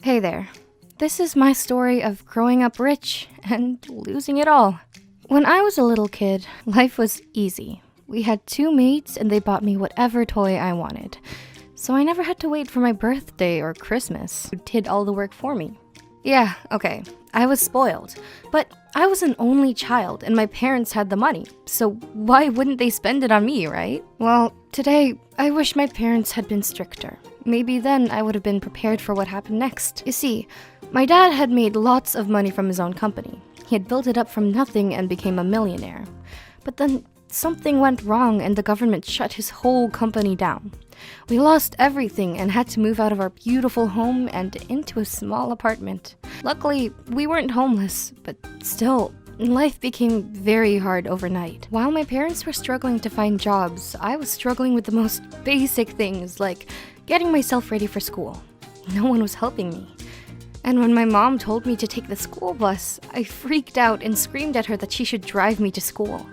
Hey there. This is my story of growing up rich and losing it all. When I was a little kid, life was easy. We had 2 maids and they bought me whatever toy I wanted. So I never had to wait for my birthday or Christmas. Who did all the work for me. Yeah, okay, I was spoiled. But I was an only child and my parents had the money. So why wouldn't they spend it on me, right? Well, today, I wish my parents had been stricter. Maybe then I would have been prepared for what happened next. You see, my dad had made lots of money from his own company. He had built it up from nothing and became a millionaire. But then something went wrong and the government shut his whole company down. We lost everything and had to move out of our beautiful home and into a small apartment. Luckily, we weren't homeless, but still, life became very hard overnight. While my parents were struggling to find jobs, I was struggling with the most basic things like getting myself ready for school. No one was helping me. And when my mom told me to take the school bus, I freaked out and screamed at her that she should drive me to school.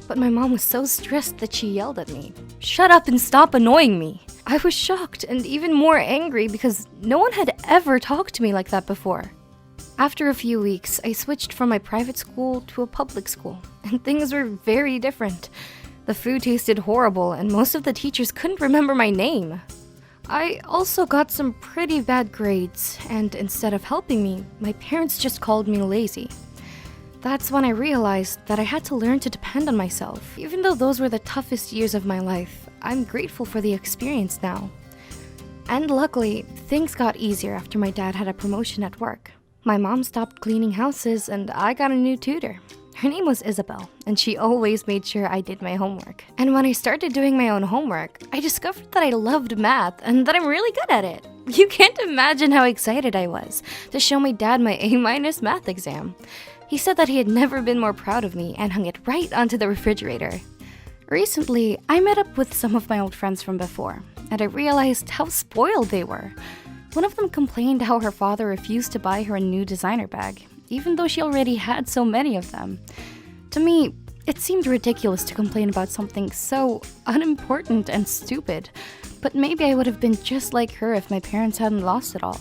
But my mom was so stressed that she yelled at me, "Shut up and stop annoying me." I was shocked and even more angry because no one had ever talked to me like that before. After a few weeks, I switched from my private school to a public school, and things were very different. The food tasted horrible and most of the teachers couldn't remember my name. I also got some pretty bad grades, and instead of helping me, my parents just called me lazy. That's when I realized that I had to learn to depend on myself. Even though those were the toughest years of my life, I'm grateful for the experience now. And luckily, things got easier after my dad had a promotion at work. My mom stopped cleaning houses and I got a new tutor. Her name was Isabel, and she always made sure I did my homework. And when I started doing my own homework, I discovered that I loved math and that I'm really good at it. You can't imagine how excited I was to show my dad my A- math exam. He said that he had never been more proud of me and hung it right onto the refrigerator. Recently, I met up with some of my old friends from before, and I realized how spoiled they were. One of them complained how her father refused to buy her a new designer bag, even though she already had so many of them. To me, it seemed ridiculous to complain about something so unimportant and stupid, but maybe I would have been just like her if my parents hadn't lost it all.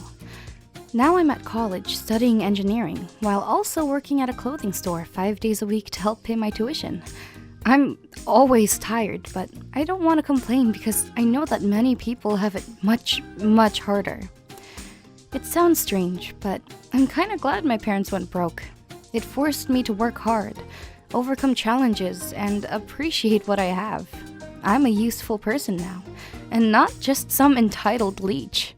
Now I'm at college studying engineering, while also working at a clothing store 5 days a week to help pay my tuition. I'm always tired, but I don't want to complain because I know that many people have it much, much harder. It sounds strange, but I'm kind of glad my parents went broke. It forced me to work hard, overcome challenges, and appreciate what I have. I'm a useful person now, and not just some entitled leech.